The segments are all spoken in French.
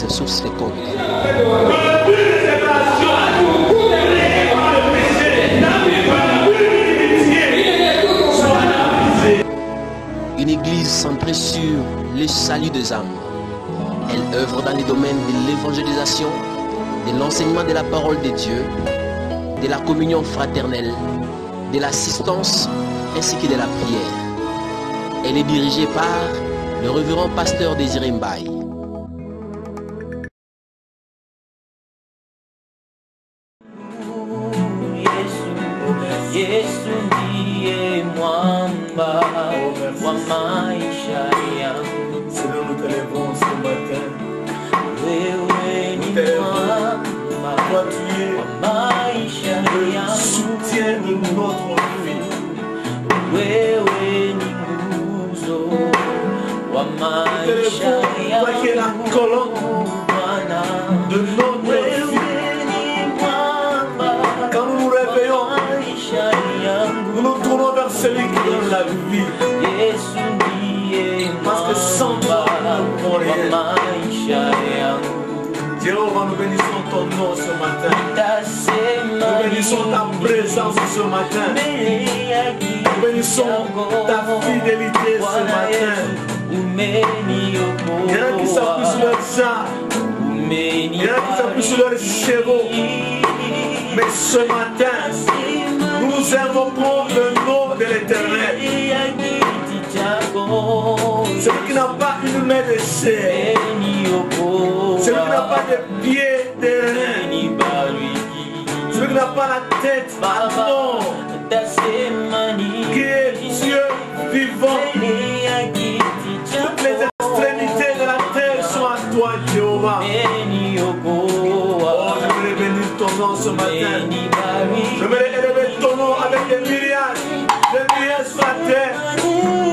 l'église Source Féconde. Une église centrée sur le salut des âmes. Elle œuvre dans les domaines de l'évangélisation, de l'enseignement de la parole de Dieu, de la communion fraternelle, de l'assistance ainsi que de la prière. Elle est dirigée par le révérend pasteur Désiré Mbaye. Yesu ndiye mwamba wa maisha yangu. Seigneur, nous t'élèvons ce matin. Wewe ni mwamba wa maisha yangu. Soutien de notre vie. Wewe ni nguzo wa maisha yangu. Toi qui es la colonne de notre vie. Quand nous nous réveillons, nous nous tournons vers celui qui donne la vie. Parce que sans toi, nous ne pouvons rien. Jéhovah, nous bénissons ton nom ce matin. Nous bénissons ta présence ce matin. Nous bénissons ta fidélité ce matin. Il y en a qui s'appuient sur leur char. Il y en a qui s'appuient sur leurs chevaux. Mais ce matin, nous invoquons le nom de l'Éternel. Celui qui n'a pas une main de chair, celui qui n'a pas de pieds de rein, celui qui n'a pas la tête, non, qui est Dieu vivant. Toutes les extrémités de la terre sont à toi, Jéhovah. Oh, je voulais bénir ton nom ce matin. Je voulais élever ton nom avec des myriades sur la terre.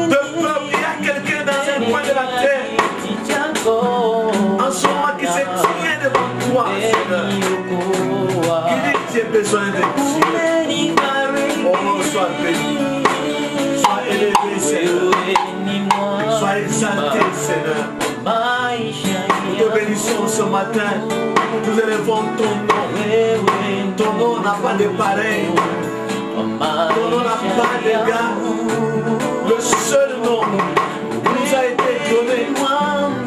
De peuple, il y a quelqu'un dans un coin de la terre en ce moment qui se tient devant toi, Seigneur. Qui dit que tu as besoin de Dieu. Oh, sois béni. Sois élevé, Seigneur. Sois exalté, Seigneur. Nous te bénissons ce matin. Nous élevons ton nom. Ton nom n'a pas de pareil. Ton nom n'a pas d'égal. Le seul nom qui nous a été donné,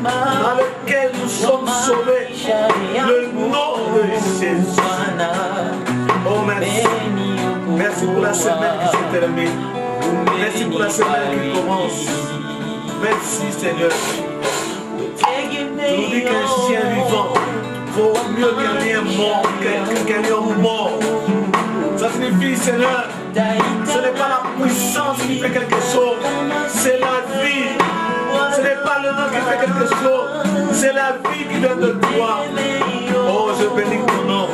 dans lequel nous sommes sauvés, le nom de Jésus. Oh, merci. Merci pour la semaine qui se termine. Merci pour la semaine qui commence. Merci, Seigneur. Tu nous dis qu'un chien vivant vaut mieux qu'un lien mort, qu'un lion mort. Ça signifie, Seigneur, ce n'est pas la puissance qui fait quelque chose, c'est la vie. Ce n'est pas le nom qui fait quelque chose, c'est la vie qui vient de toi. Oh, je bénis ton nom.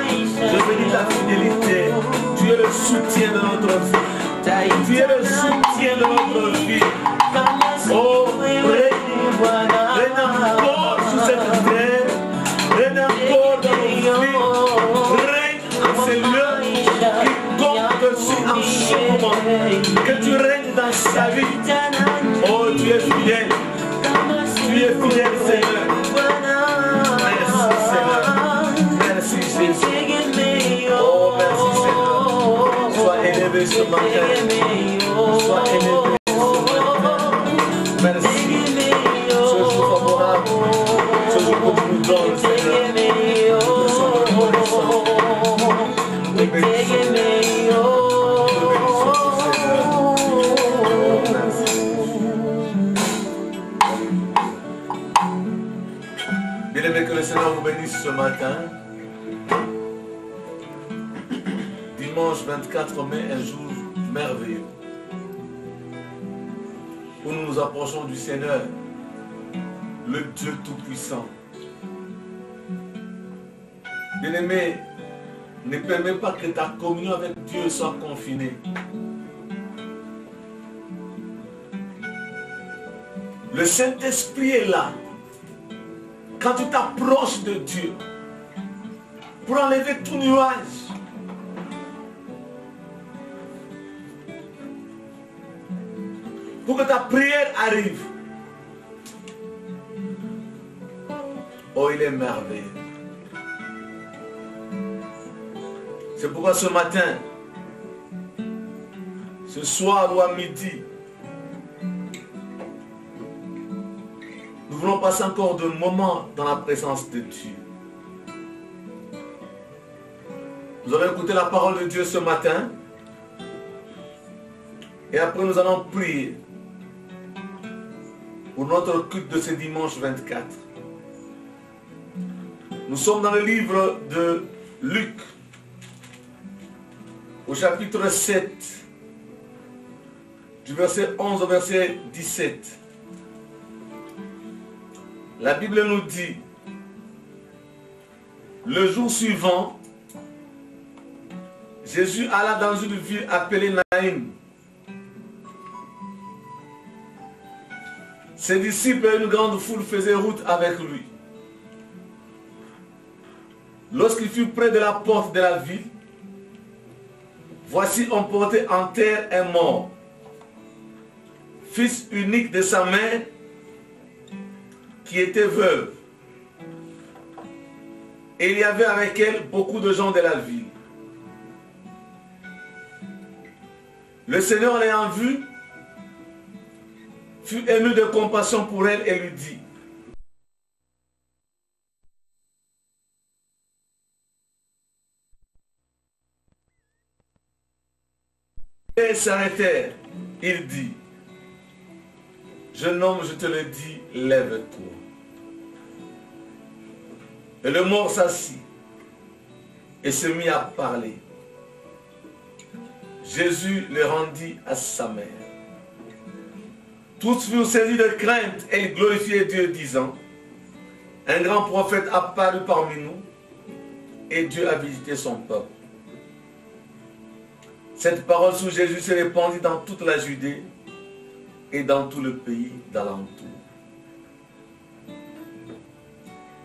Je bénis ta fidélité. Tu es le soutien de notre vie. Tu es le soutien de notre vie. Oh, règne encore sur cette terre. Règne encore dans nos vies. Règne en ces lieux qui comptent en ce moment. Que tu règnes dans sa vie. Oh, tu es fidèle. Tu es fidèle, Seigneur. Merci, Seigneur. Merci, Jésus. Oh, merci, Seigneur. Sois élevé ce matin. Sois élevé. Merci. Ce jour favorable, ce jour que tu nous donnes, Seigneur. Nous sommes reconnaissants. Nous bénissons. Nous bénissons, Seigneur. Oh, merci. Bien-aimé, que le Seigneur vous bénisse ce matin. Dimanche 24 mai, un jour merveilleux, où nous nous approchons du Seigneur, le Dieu Tout-Puissant. Bien-aimé, ne permets pas que ta communion avec Dieu soit confinée. Le Saint-Esprit est là. Quand tu t'approches de Dieu, pour enlever tout nuage, pour que ta prière arrive. Oh, il est merveilleux. C'est pourquoi ce matin, ce soir ou à midi, nous voulons passer encore de moments dans la présence de Dieu. Nous allons écouter la parole de Dieu ce matin. Et après nous allons prier pour notre culte de ce dimanche 24. Nous sommes dans le livre de Luc, au chapitre 7, du verset 11 au verset 17. La Bible nous dit, le jour suivant, Jésus alla dans une ville appelée Naïm. Ses disciples et une grande foule faisaient route avec lui. Lorsqu'il fut près de la porte de la ville, voici on portait en terre un mort, fils unique de sa mère, qui était veuve. Et il y avait avec elle beaucoup de gens de la ville. Le Seigneur l'ayant vue, fut ému de compassion pour elle et lui dit, et s'arrêtèrent. Il dit, jeune homme, je te le dis, lève-toi. Et le mort s'assit et se mit à parler. Jésus le rendit à sa mère. Tous furent saisis de crainte et ils glorifiaient Dieu, disant, un grand prophète apparut parmi nous et Dieu a visité son peuple. Cette parole sur Jésus se répandit dans toute la Judée et dans tout le pays d'alentour.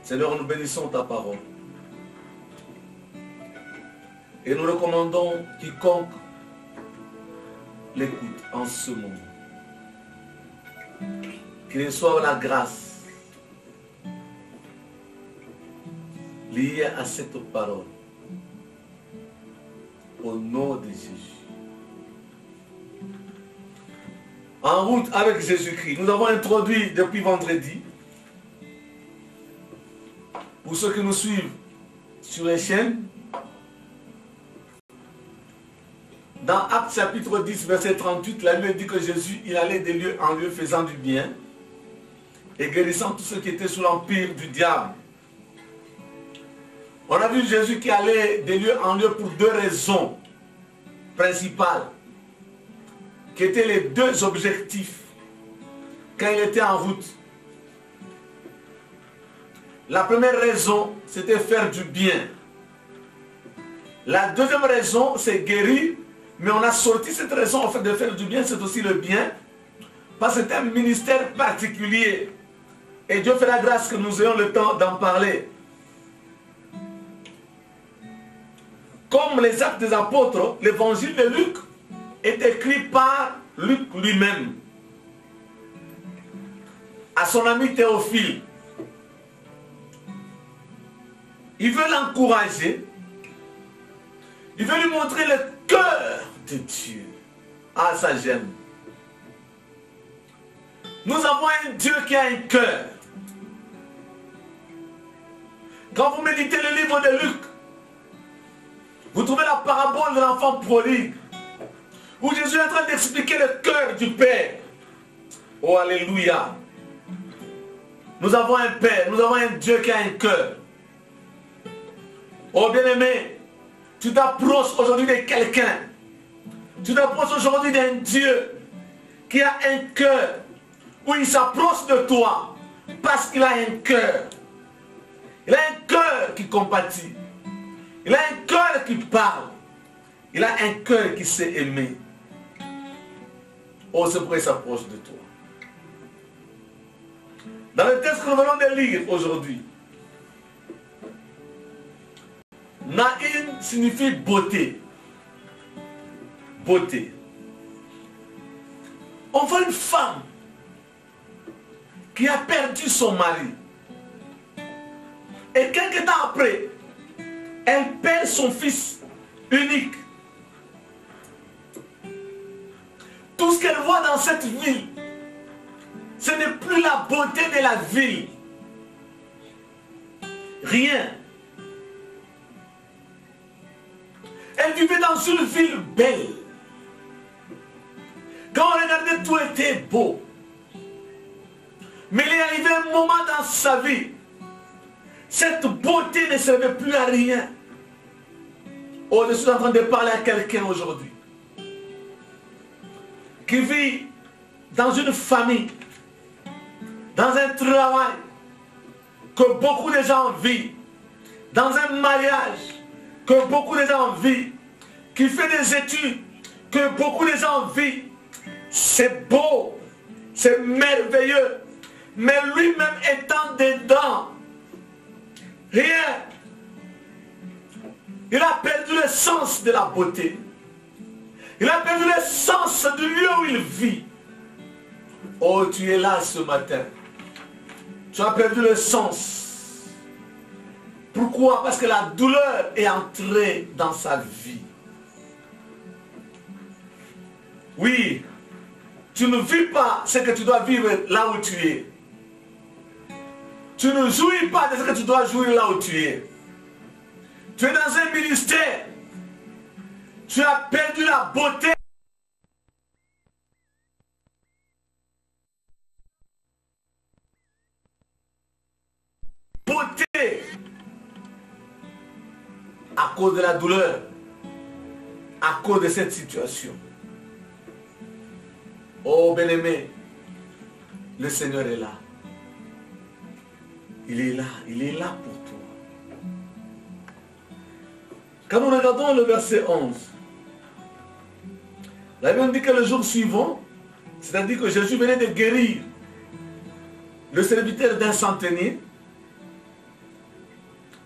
Seigneur, nous bénissons ta parole. Et nous recommandons quiconque l'écoute en ce moment. Qu'il reçoive la grâce liée à cette parole. Au nom de Jésus. En route avec Jésus-Christ. Nous avons introduit depuis vendredi, pour ceux qui nous suivent sur les chaînes, dans Actes chapitre 10, verset 38, la Bible dit que Jésus, il allait de lieu en lieu faisant du bien et guérissant tous ceux qui étaient sous l'empire du diable. On a vu Jésus qui allait de lieu en lieu pour deux raisons principales, qui étaient les deux objectifs quand il était en route. La première raison, c'était faire du bien. La deuxième raison, c'est guérir, mais on a sorti cette raison en fait de faire du bien, c'est aussi le bien, parce que c'est un ministère particulier. Et Dieu fait la grâce que nous ayons le temps d'en parler. Comme les Actes des Apôtres, l'évangile de Luc est écrit par Luc lui-même à son ami Théophile. Il veut l'encourager, il veut lui montrer le cœur de Dieu. Ah, ça j'aime. Nous avons un Dieu qui a un cœur. Quand vous méditez le livre de Luc, vous trouvez la parabole de l'enfant prodigue, où Jésus est en train d'expliquer le cœur du Père. Oh, alléluia. Nous avons un Père, nous avons un Dieu qui a un cœur. Oh, bien-aimé, tu t'approches aujourd'hui de quelqu'un. Tu t'approches aujourd'hui d'un Dieu qui a un cœur, où il s'approche de toi parce qu'il a un cœur. Il a un cœur qui compatit. Il a un cœur qui parle. Il a un cœur qui sait aimer. Oh, c'est pourquoi il s'approche de toi. Dans le texte que nous venons de lire aujourd'hui, Naïm signifie beauté. Beauté. On voit une femme qui a perdu son mari. temps après, elle perd son fils unique. Tout ce qu'elle voit dans cette ville, ce n'est plus la beauté de la ville. Rien. Elle vivait dans une ville belle. Quand on regardait, tout était beau. Mais il est arrivé un moment dans sa vie, cette beauté ne servait plus à rien. Oh, je suis en train de parler à quelqu'un aujourd'hui qui vit dans une famille, dans un travail que beaucoup de gens vivent, dans un mariage que beaucoup de gens vivent, qui fait des études que beaucoup de gens vivent. C'est beau, c'est merveilleux, mais lui-même étant dedans, rien. Il a perdu le sens de la beauté. Il a perdu le sens du lieu où il vit. Oh, tu es là ce matin. Tu as perdu le sens. Pourquoi? Parce que la douleur est entrée dans sa vie. Oui, tu ne vis pas ce que tu dois vivre là où tu es. Tu ne jouis pas de ce que tu dois jouir là où tu es. Tu es dans un ministère. Tu as perdu la beauté. Beauté. À cause de la douleur. À cause de cette situation. Oh bien-aimé, le Seigneur est là. Il est là pour toi. Quand nous regardons le verset 11, la Bible dit que le jour suivant, c'est-à-dire que Jésus venait de guérir le serviteur d'un centenier,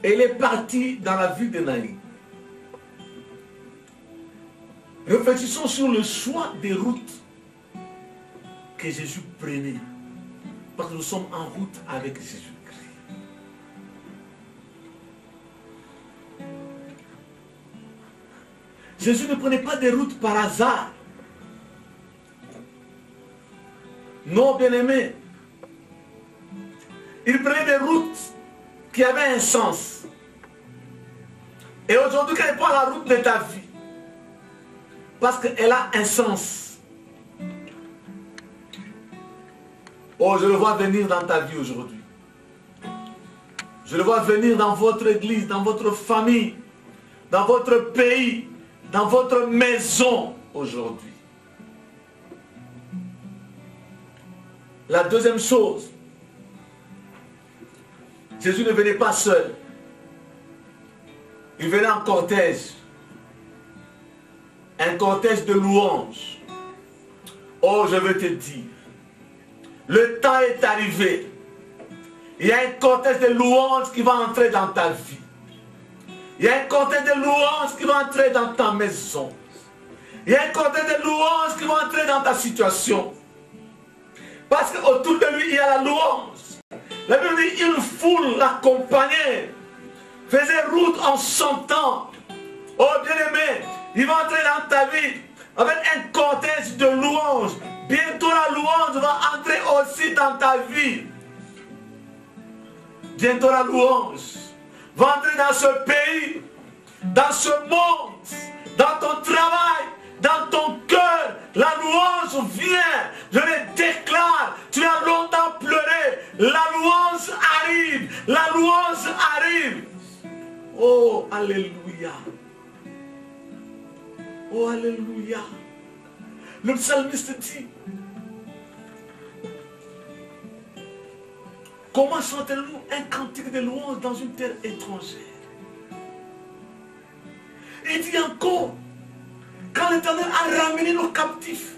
et il est parti dans la ville de Naïn. Réfléchissons sur le choix des routes que Jésus prenait. Parce que nous sommes en route avec Jésus-Christ. Jésus ne prenait pas des routes par hasard. Non, bien-aimé. Il prenait des routes qui avaient un sens. Et aujourd'hui, quand il prend la route de ta vie, parce qu'elle a un sens. Oh, je le vois venir dans ta vie aujourd'hui. Je le vois venir dans votre église, dans votre famille, dans votre pays, dans votre maison aujourd'hui. La deuxième chose, Jésus ne venait pas seul. Il venait en cortège. Un cortège de louanges. Oh, je veux te dire, le temps est arrivé. Il y a un cortège de louanges qui va entrer dans ta vie. Il y a un cortège de louanges qui va entrer dans ta maison. Il y a un cortège de louanges qui va entrer dans ta situation. Parce qu'autour de lui, il y a la louange. La Bible dit, une foule l'accompagnait, faisait route en chantant. Oh bien-aimé, il va entrer dans ta vie avec un cortège de louanges. Bientôt la louange va entrer aussi dans ta vie. Bientôt la louange va entrer dans ce pays, dans ce monde, dans ton travail, dans ton cœur. La louange vient. Je le déclare. Tu as longtemps pleuré. La louange arrive. La louange arrive. Oh, alléluia. Oh, alléluia. Le psalmiste dit, comment chantons-nous un cantique de louange dans une terre étrangère? Il dit encore, quand l'Éternel a ramené nos captifs,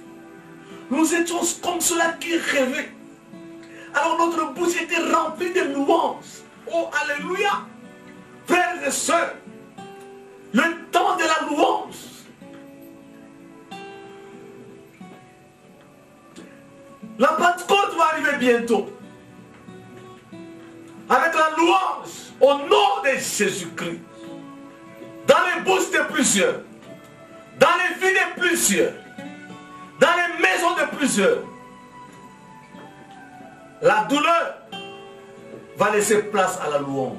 nous étions comme ceux-là qui rêvaient. Alors notre bouche était remplie de louanges. Oh, alléluia. Frères et sœurs, le temps de la louange. La Pentecôte va arriver bientôt. Avec la louange. au nom de Jésus-Christ, dans les bouches de plusieurs, dans les vies de plusieurs, dans les maisons de plusieurs, la douleur va laisser place à la louange.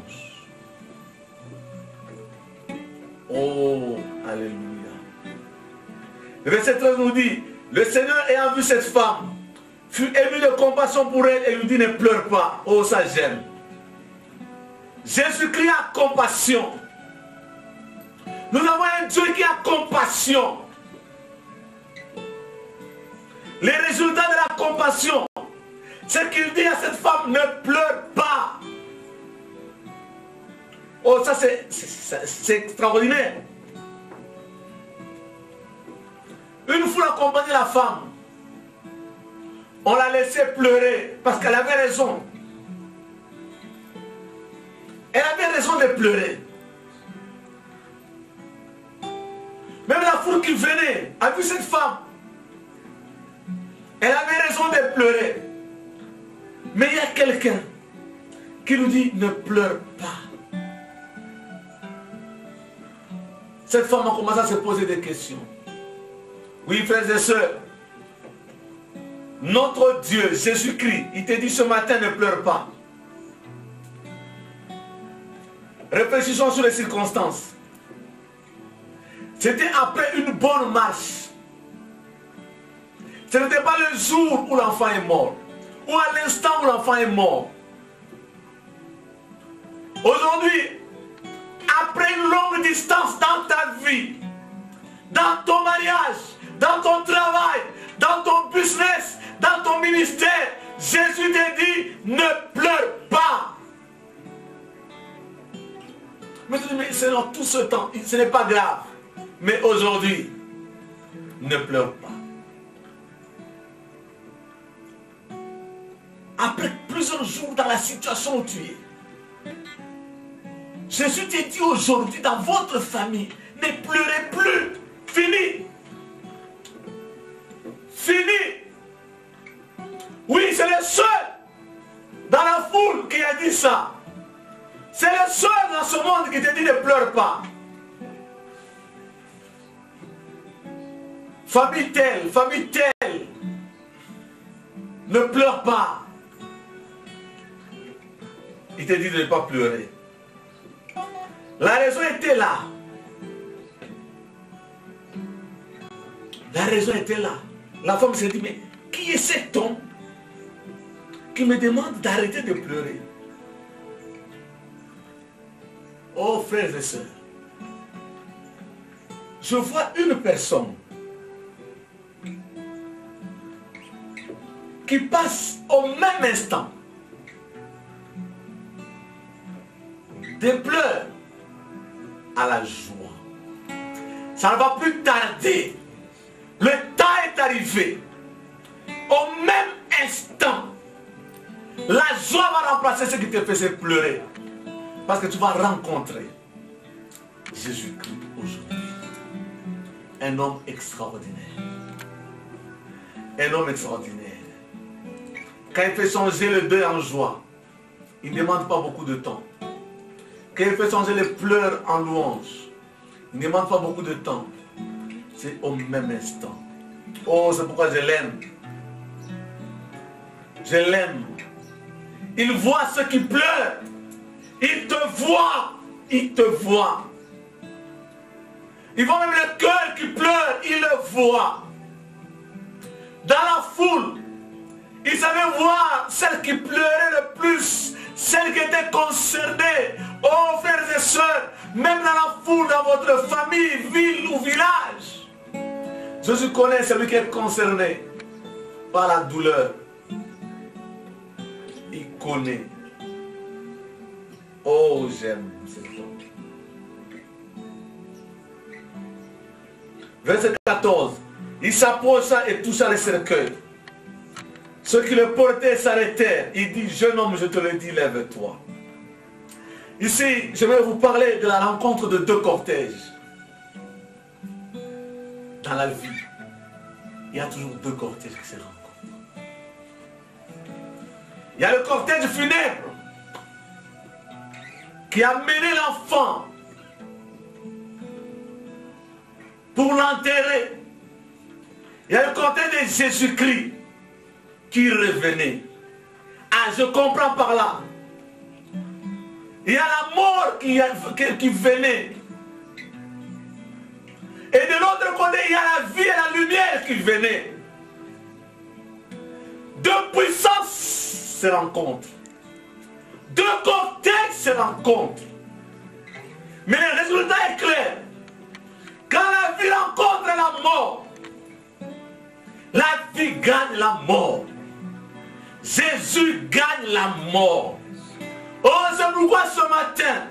Oh, alléluia. Le verset 13 nous dit, le Seigneur ayant vu cette femme, fut ému de compassion pour elle et lui dit, ne pleure pas. Oh, ça gêne. Jésus-Christ a compassion. Nous avons un Dieu qui a compassion. Les résultats de la compassion, c'est qu'il dit à cette femme, ne pleure pas. Oh, ça c'est extraordinaire. Une fois accompagné la femme, on l'a laissée pleurer parce qu'elle avait raison. Elle avait raison de pleurer. Même la foule qui venait a vu cette femme. Elle avait raison de pleurer. Mais il y a quelqu'un qui nous dit ne pleure pas. Cette femme a commencé à se poser des questions. Oui, frères et sœurs, notre Dieu, Jésus-Christ, il te dit ce matin ne pleure pas. Réfléchissons sur les circonstances. C'était après une bonne marche. Ce n'était pas le jour où l'enfant est mort, ou à l'instant où l'enfant est mort. Aujourd'hui, après une longue distance dans ta vie, dans ton mariage, dans ton travail, dans ton business, dans ton ministère, Jésus te dit, ne pleure pas. Mais tu dis, mais Seigneur, tout ce temps, ce n'est pas grave. Mais aujourd'hui, ne pleure pas. Après plusieurs jours dans la situation où tu es, Jésus te dit aujourd'hui dans votre famille, ne pleurez plus. Fini. Fini. Oui, c'est le seul dans la foule qui a dit ça. C'est le seul dans ce monde qui te dit ne pleure pas. Famille telle, ne pleure pas. Il te dit de ne pas pleurer. La raison était là. La raison était là. La femme s'est dit, mais qui est cet homme qui me demande d'arrêter de pleurer? Oh frères et sœurs, je vois une personne qui passe au même instant des pleurs à la joie. Ça ne va plus tarder. Le temps est arrivé. Au même instant, la joie va remplacer ce qui te faisait pleurer. Parce que tu vas rencontrer Jésus-Christ aujourd'hui. Un homme extraordinaire. Un homme extraordinaire. Quand il fait changer le deuil en joie, il ne demande pas beaucoup de temps. Quand il fait changer les pleurs en louange, il ne demande pas beaucoup de temps. C'est au même instant. Oh, c'est pourquoi je l'aime. Je l'aime. Il voit ceux qui pleurent. Il te voit. Il te voit. Il voit même le cœur qui pleure. Il le voit. Dans la foule, il savait voir celle qui pleurait le plus, celle qui était concernée. Oh frères et sœurs, même dans la foule, dans votre famille, ville ou village, Jésus connaît celui qui est concerné par la douleur. Il connaît. Oh, j'aime cet homme. Verset 14. Il s'approcha et toucha les cercueils. Ceux qui le portaient s'arrêtèrent. Il dit, jeune homme, je te le dis, lève-toi. Ici, je vais vous parler de la rencontre de deux cortèges. Dans la vie, il y a toujours deux cortèges qui se rencontrent. Il y a le cortège funèbre qui a mené l'enfant pour l'enterrer. Il y a le contexte de Jésus-Christ qui revenait. Ah, je comprends par là. Il y a la mort qui venait. Et de l'autre côté, il y a la vie et la lumière qui venaient. Deux puissances se rencontrent. Deux contextes se rencontrent. Mais le résultat est clair. Quand la vie rencontre la mort, la vie gagne la mort. Jésus gagne la mort. Oh, c'est pourquoi ce matin,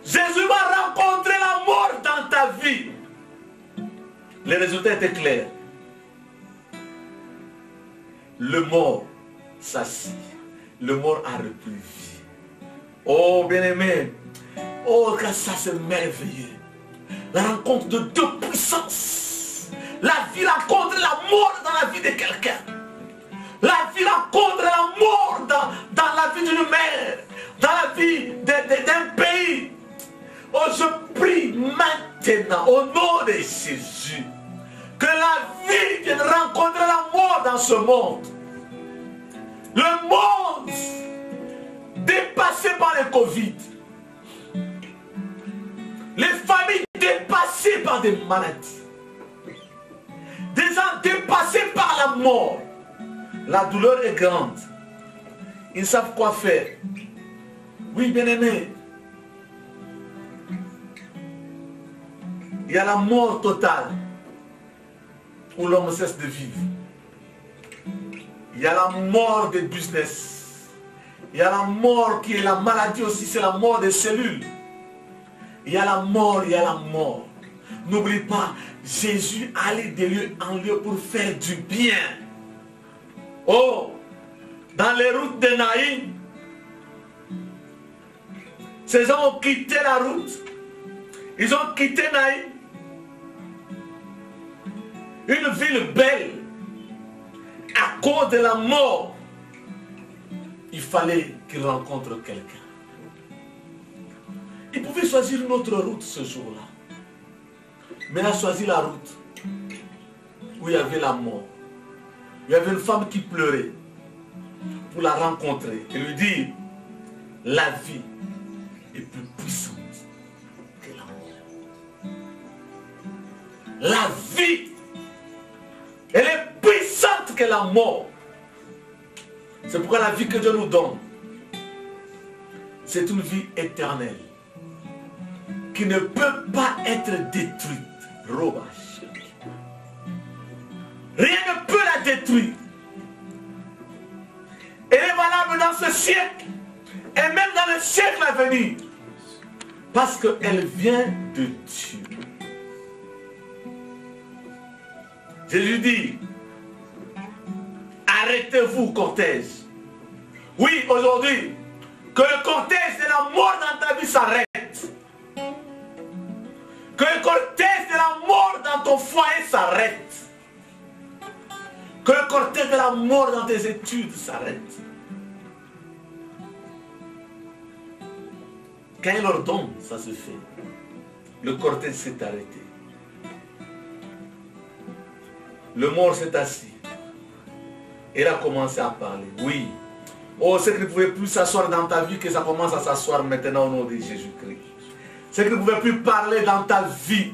Jésus va rencontrer la mort dans ta vie. Le résultat était clair. Le mort s'assit. Le mort a repris vie. Oh, bien-aimé. Oh, que ça c'est merveilleux. La rencontre de deux puissances. La vie rencontre la mort dans la vie de quelqu'un. La vie rencontre la mort dans la vie d'une mère. Dans la vie d'un pays. Oh, je prie maintenant au nom de Jésus que la vie vienne rencontrer la mort dans ce monde. Le monde dépassé par le Covid. Les familles dépassées par des maladies. Des gens dépassés par la mort. La douleur est grande. Ils savent quoi faire. Oui, bien-aimé. Il y a la mort totale où l'homme cesse de vivre. Il y a la mort des business. Il y a la mort qui est la maladie aussi, c'est la mort des cellules. Il y a la mort, il y a la mort. N'oublie pas, Jésus allait de lieu en lieu pour faire du bien. Oh, dans les routes de Naïm, ces gens ont quitté la route. Ils ont quitté Naïm. Une ville belle. À cause de la mort, il fallait qu'il rencontre quelqu'un. Il pouvait choisir une autre route ce jour-là. Mais il a choisi la route où il y avait la mort. Il y avait une femme qui pleurait pour la rencontrer et lui dire, la vie est plus puissante que la mort. La vie, elle est puissante que la mort. C'est pourquoi la vie que Dieu nous donne, c'est une vie éternelle qui ne peut pas être détruite. Rien ne peut la détruire. Elle est valable dans ce siècle et même dans le siècle à venir. Parce qu'elle vient de Dieu. Jésus dit, arrêtez-vous cortège. Oui, aujourd'hui, que le cortège de la mort dans ta vie s'arrête. Que le cortège de la mort dans ton foyer s'arrête. Que le cortège de la mort dans tes études s'arrête. Quand il leur donne, ça se fait. Le cortège s'est arrêté. Le mort s'est assis. Il a commencé à parler. Oui. Oh, c'est qu'il ne pouvait plus s'asseoir dans ta vie, que ça commence à s'asseoir maintenant au nom de Jésus-Christ. C'est qu'il ne pouvait plus parler dans ta vie,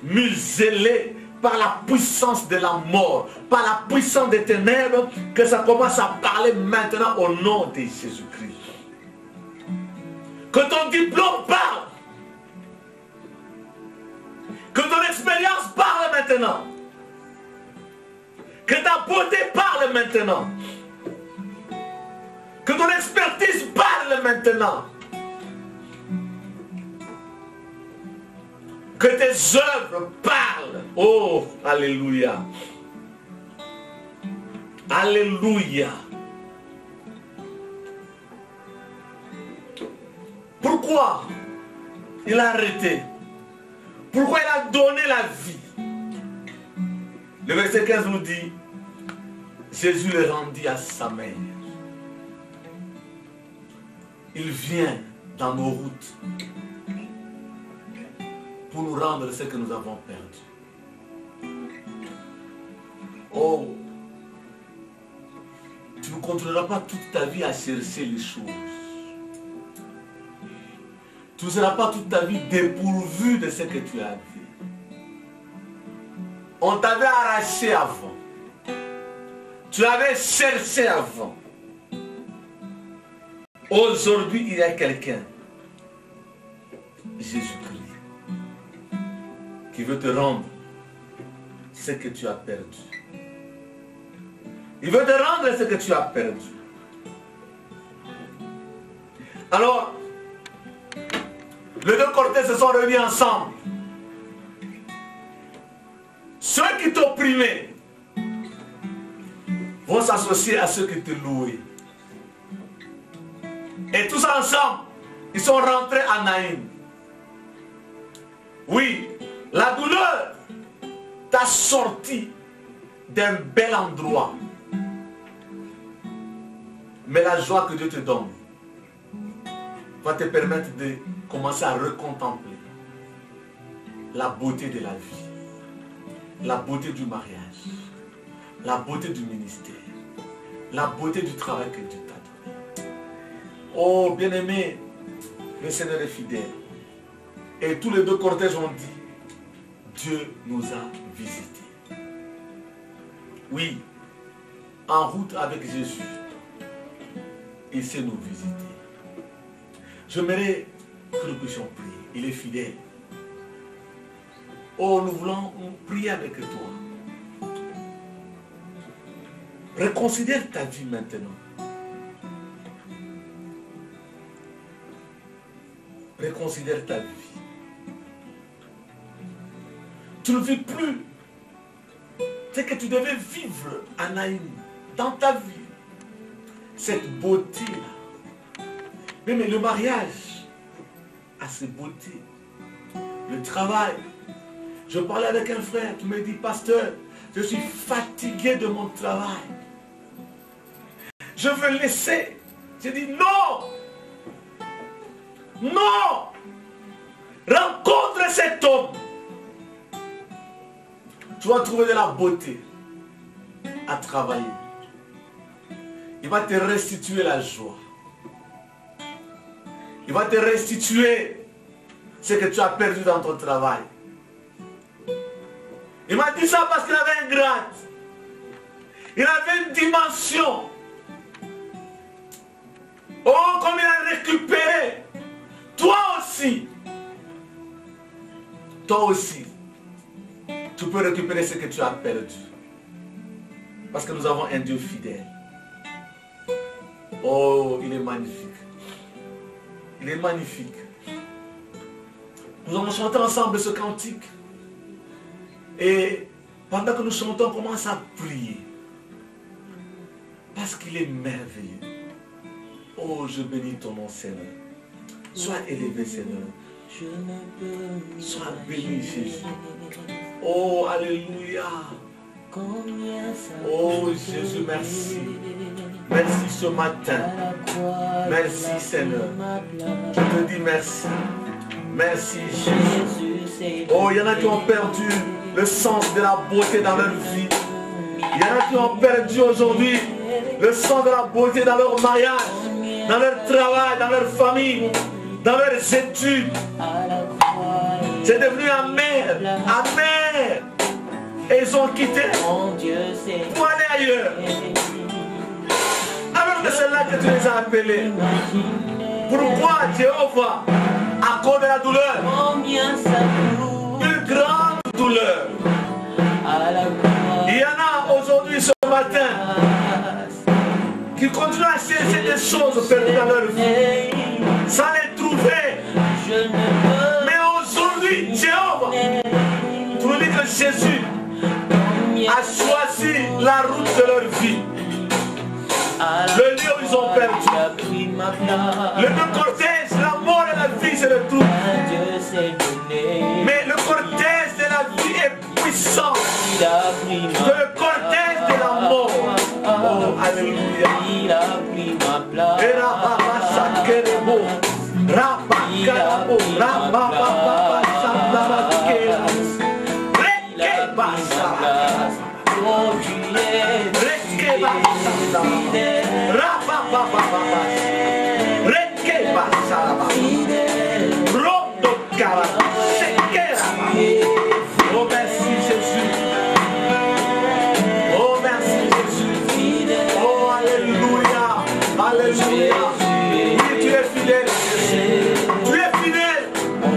muselé par la puissance de la mort, par la puissance des ténèbres, que ça commence à parler maintenant au nom de Jésus-Christ. Que ton diplôme parle. Que ton expérience parle maintenant. Que ta beauté parle maintenant. Que ton expertise parle maintenant. Que tes œuvres parlent. Oh, alléluia. Alléluia. Pourquoi il a arrêté? Pourquoi il a donné la vie? Le verset 15 nous dit, Jésus le rendit à sa mère. il vient dans nos routes pour nous rendre ce que nous avons perdu. Oh, tu ne continueras pas toute ta vie à chercher les choses. Tu ne seras pas toute ta vie dépourvu de ce que tu as vu. On t'avait arraché avant. Tu avais cherché avant. Aujourd'hui, il y a quelqu'un, Jésus-Christ, qui veut te rendre ce que tu as perdu. Il veut te rendre ce que tu as perdu. Alors, les deux cortèges se sont réunis ensemble. Ceux qui t'opprimaient vont s'associer à ceux qui te louaient. Et tous ensemble, ils sont rentrés à Naïm. Oui, la douleur t'a sorti d'un bel endroit. Mais la joie que Dieu te donne va te permettre de commencer à recontempler la beauté de la vie, la beauté du mariage, la beauté du ministère, la beauté du travail que Dieu t'a donné. Oh, bien-aimé, le Seigneur est fidèle. Et tous les deux cortèges ont dit, Dieu nous a visités. Oui, en route avec Jésus, il sait nous visiter. J'aimerais que nous puissions prier. Il est fidèle. Oh, nous voulons prier avec toi. Reconsidère ta vie maintenant. Reconsidère ta vie. Tu ne vis plus ce que tu devais vivre à Naïm, dans ta vie. Cette beauté-là. Mais le mariage a ses beautés. Le travail. Je parlais avec un frère qui me dit, pasteur, je suis fatigué de mon travail. Je veux laisser. J'ai dit, non. Non. Rencontre cet homme. Tu vas trouver de la beauté à travailler. Il va te restituer la joie. Il va te restituer ce que tu as perdu dans ton travail. Il m'a dit ça parce qu'il avait un grade. Il avait une dimension. Oh, comme il a récupéré. Toi aussi. Toi aussi. Tu peux récupérer ce que tu as perdu. Parce que nous avons un Dieu fidèle. Oh, il est magnifique. Il est magnifique. Nous allons chanter ensemble ce cantique. Et pendant que nous chantons, on commence à prier. Parce qu'il est merveilleux. Oh, je bénis ton nom, Seigneur. Sois élevé, Seigneur. Sois béni, Jésus. Oh, alléluia. Oh, Jésus, merci. Merci ce matin. Merci, Seigneur. Je te dis merci. Merci, Jésus. Oh, il y en a qui ont perdu le sens de la beauté dans leur vie. Il y en a qui ont perdu aujourd'hui le sens de la beauté dans leur mariage, dans leur travail, dans leur famille, dans leurs études. C'est devenu amer, amer. Et ils ont quitté pour aller ailleurs. Alors que c'est là que tu les as appelés. Pourquoi, Jéhovah, à cause de la douleur, une grande douleur. Il y en a aujourd'hui, ce matin, qui continuent à chercher des choses perdues dans leur vie, sans les trouver. Mais aujourd'hui, Jéhovah, tu nous dis que Jésus a choisi la route de leur vie. Le lieu où ils ont perdu. Le cortège, la mort et la vie, c'est le tout. Mais le cortège de la vie est puissant. Le cortège de la mort. Oh, alléluia. Rabakarabo, Rabababa, Sandarakera, Rekebasa, Rekebasa, Rabababa, Rekebasa, Rondo Karaba, Sekera. Oh merci Jésus. Oh merci Jésus. Oh alléluia. Alléluia. Oui, tu es fidèle. Tu es fidèle.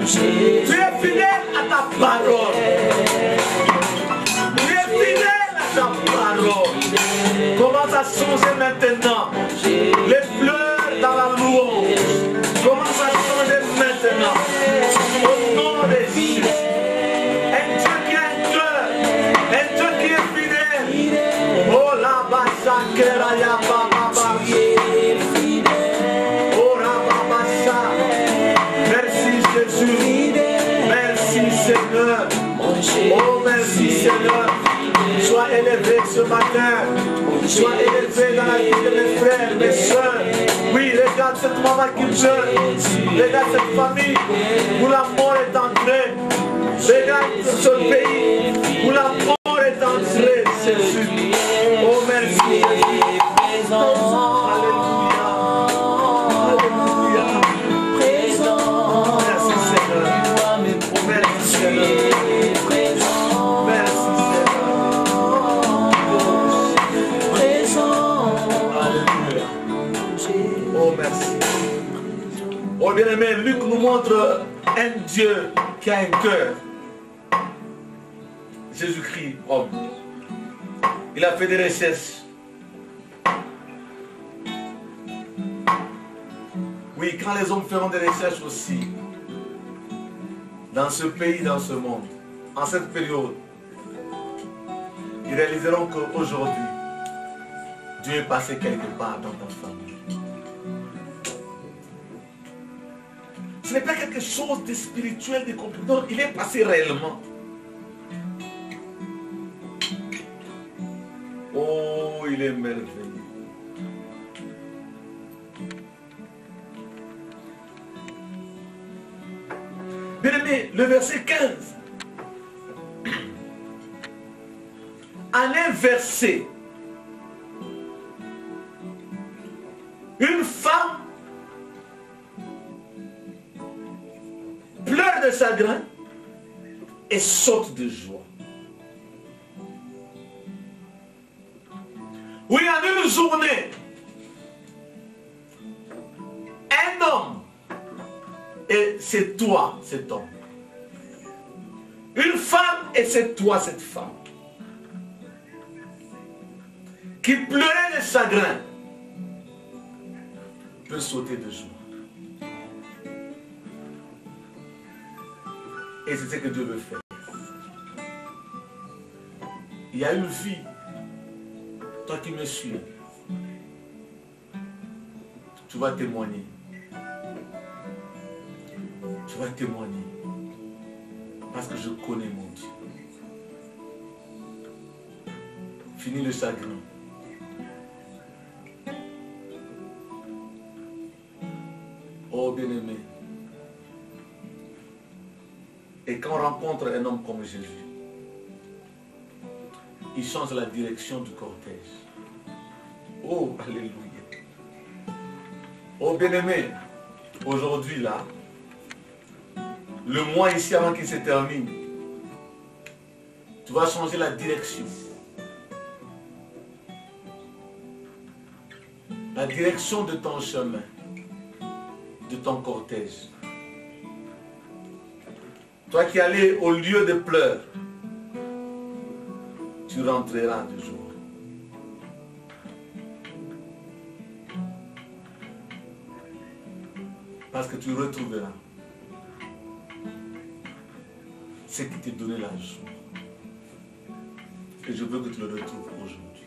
Tu es fidèle à ta parole. Tu es fidèle à ta parole. Commence à changer maintenant. Les fleurs dans la louange. Commence à changer maintenant. Au nom de Jésus. Un Dieu qui a un cœur. Un Dieu qui est fidèle. Oh la basakera ya baba. Oh la babasa. Merci Jésus. Merci Seigneur. Oh merci Seigneur. Sois élevé ce matin. Sois élevé dans la vie de mes frères, mes soeurs. Oui, regarde cette maman qui pleure. Regarde cette famille où la mort est entrée. Regarde ce pays où la mort est entrée. Jésus. Oh merci. Alléluia. Alléluia. Merci Seigneur. Merci Seigneur. Merci Seigneur. Alléluia. Oh merci. Oh bien-aimé, Luc nous montre un Dieu qui a un cœur. Jésus-Christ, homme. Il a fait des recherches. Oui, quand les hommes feront des recherches aussi, dans ce pays, dans ce monde, en cette période, ils réaliseront qu'aujourd'hui, Dieu est passé quelque part dans ta famille. Ce n'est pas quelque chose de spirituel, de compliqué. Non, il est passé réellement. Oh, il est merveilleux. Bien-aimé, le verset 15. En un verset, une femme pleure de chagrin et saute de joie. Oui, en une journée, un homme, et c'est toi cet homme. Une femme, et c'est toi cette femme. Qui pleurait de chagrin, peut sauter de joie. Et c'est ce que Dieu veut faire. Il y a une vie. Toi qui me suis, tu vas témoigner. Tu vas témoigner. Parce que je connais mon Dieu. Fini le chagrin. Oh bien-aimé. Et quand on rencontre un homme comme Jésus, il change la direction du cortège. Oh, alléluia. Oh, bien-aimé, aujourd'hui, là, le mois ici avant qu'il se termine, tu vas changer la direction. La direction de ton chemin, de ton cortège. Toi qui allais au lieu de pleurs, tu rentreras de joie. Parce que tu retrouveras ce qui t'a donné la joie. Et je veux que tu le retrouves aujourd'hui.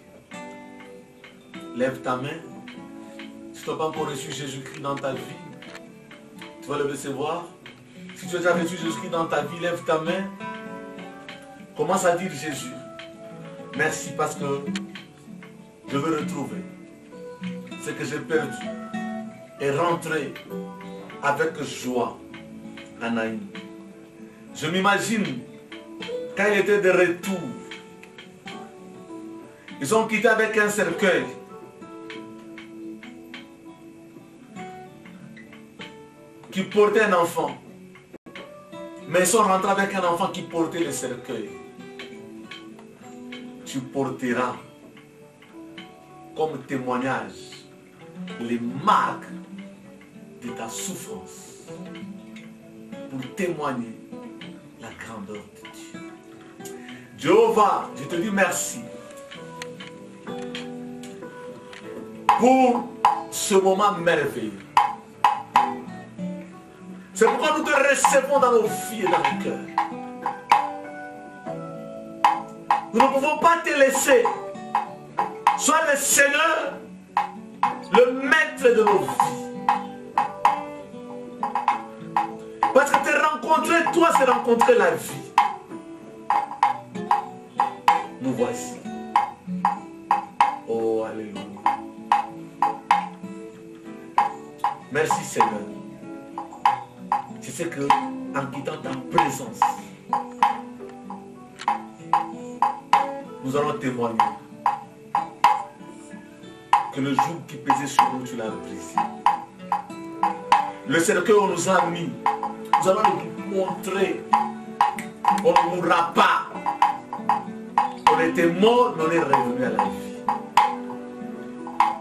Lève ta main. Si tu n'as pas encore reçu Jésus-Christ dans ta vie, tu vas le recevoir. Si tu as déjà reçu Jésus-Christ dans ta vie, lève ta main. Commence à dire Jésus. Merci parce que je veux retrouver ce que j'ai perdu et rentrer avec joie Anaïm. Je m'imagine quand il était de retour, ils ont quitté avec un cercueil. Qui portait un enfant. Mais ils sont rentrés avec un enfant qui portait le cercueil. Tu porteras comme témoignage les marques de ta souffrance pour témoigner la grandeur de Dieu. Jéhovah, je te dis merci pour ce moment merveilleux. C'est pourquoi nous te recevons dans nos vies et dans nos cœurs. Nous ne pouvons pas te laisser. Sois le Seigneur, le maître de nos vies. Parce que te rencontrer, toi, c'est rencontrer la vie. Nous voici. Oh, alléluia. Merci Seigneur. C'est que en quittant ta présence, nous allons témoigner que le joug qui pesait sur nous, tu l'as brisé. Le cercueil où on nous a mis, nous allons nous montrer qu'on ne mourra pas. On était mort, mais on est revenu à la vie.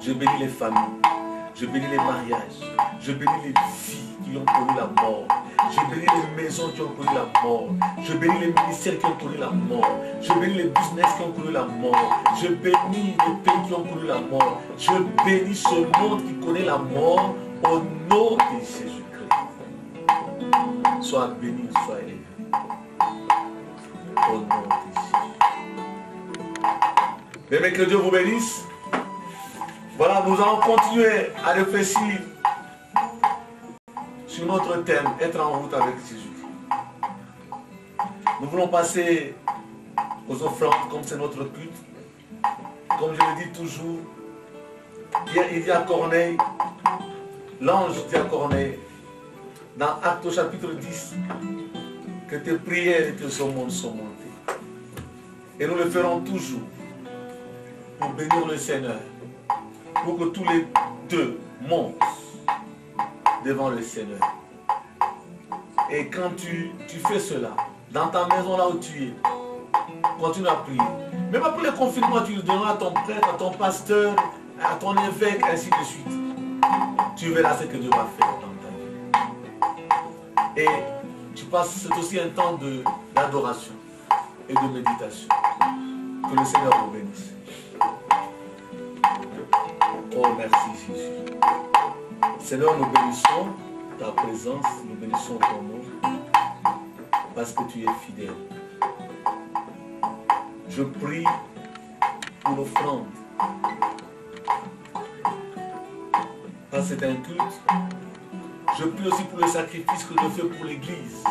Je bénis les familles, je bénis les mariages, je bénis les vies qui ont connu la mort. Je bénis les maisons qui ont connu la mort. Je bénis les ministères qui ont connu la mort. Je bénis les business qui ont connu la mort. Je bénis les pays qui ont connu la mort. Je bénis ce monde qui connaît la mort au nom de Jésus-Christ. Sois béni, sois élevé. Au nom de Jésus. Bien, que Dieu vous bénisse. Voilà, nous allons continuer à réfléchir sur notre thème, être en route avec Jésus. Nous voulons passer aux offrandes comme c'est notre culte. Comme je le dis toujours, il dit à Corneille, l'ange dit à Corneille, dans Actes au chapitre 10, que tes prières et tes aumônes sont montées. Et nous le ferons toujours pour bénir le Seigneur, pour que tous les deux montent devant le Seigneur. Et quand tu fais cela, dans ta maison là où tu es, continue à prier. Même après le confinement, tu le donneras à ton prêtre, à ton pasteur, à ton évêque, ainsi de suite. Tu verras ce que Dieu va faire dans ta vie. Et tu passes, c'est aussi un temps d'adoration et de méditation. Que le Seigneur vous bénisse. Oh, merci Jésus. Seigneur, nous bénissons ta présence, nous bénissons ton nom, parce que tu es fidèle. Je prie pour l'offrande, parce que c'est un culte. Je prie aussi pour le sacrifice que je fais pour l'Église.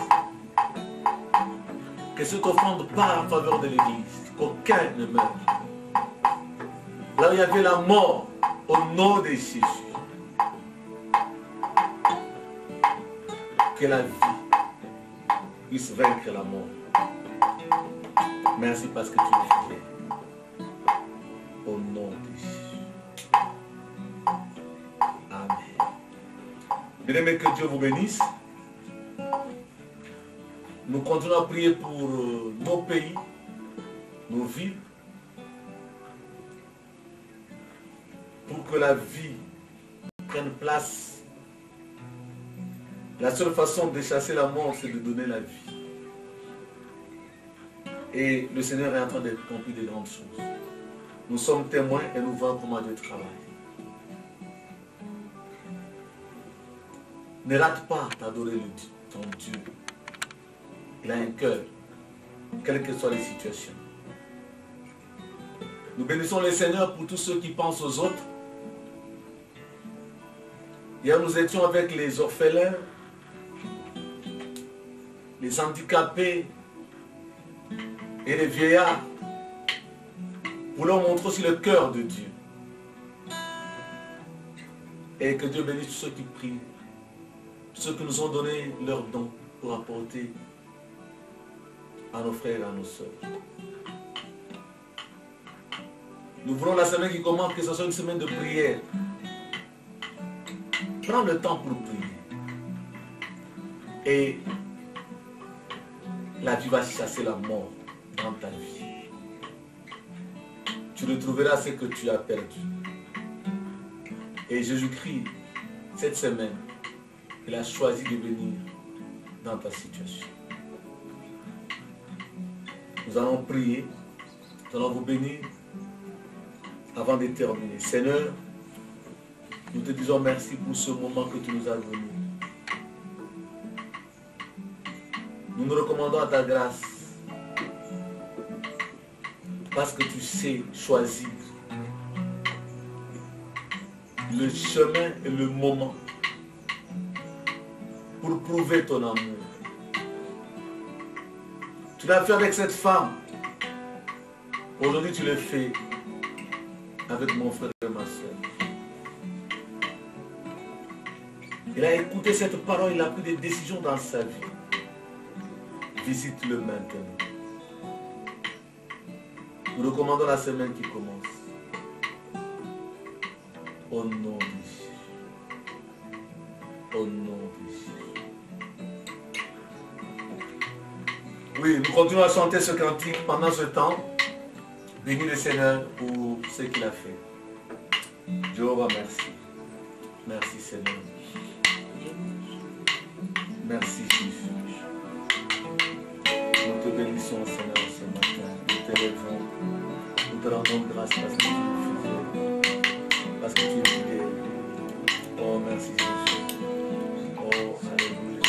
Que cette offrande part en faveur de l'Église, qu'aucun ne meure. Là où il y avait la mort, au nom de Jésus, que la vie puisse vaincre la mort. Merci parce que tu es fidèle. Au nom de Jésus. Amen. Bien-aimés, que Dieu vous bénisse. Nous continuons à prier pour nos pays, nos villes, pour que la vie prenne place. La seule façon de chasser la mort, c'est de donner la vie. Et le Seigneur est en train d'accomplir de grandes choses. Nous sommes témoins et nous voyons comment Dieu travaille. Ne rate pas d'adorer ton Dieu. Il a un cœur, quelles que soient les situations. Nous bénissons le Seigneur pour tous ceux qui pensent aux autres. Hier, nous étions avec les orphelins, les handicapés et les vieillards pour leur montrer aussi le cœur de Dieu. Et que Dieu bénisse tous ceux qui prient ceux qui nous ont donné leurs dons pour apporter à nos frères et à nos sœurs. Nous voulons la semaine qui commence que ce soit une semaine de prière. Prends le temps pour prier. Et là, tu vas chasser la mort dans ta vie. Tu retrouveras ce que tu as perdu. Et Jésus-Christ, cette semaine, il a choisi de venir dans ta situation. Nous allons prier, nous allons vous bénir avant de terminer. Seigneur, nous te disons merci pour ce moment que tu nous as donné. Nous nous recommandons à ta grâce parce que tu sais choisir le chemin et le moment pour prouver ton amour. Tu l'as fait avec cette femme. Aujourd'hui, tu le fais avec mon frère et ma soeur. Il a écouté cette parole, il a pris des décisions dans sa vie. Visite-le maintenant. Nous recommandons la semaine qui commence. Au nom de Jésus. Au nom de Jésus. Oui, nous continuons à chanter ce cantique pendant ce temps. Bénis le Seigneur pour ce qu'il a fait. Jéhovah, merci. Merci Seigneur. Merci Jésus. Nous te bénissons Seigneur ce matin. Nous t'élèvons. Nous te rendons grâce parce que tu es fidèle. Parce que tu es fidèle. Oh merci Jésus. Oh alléluia.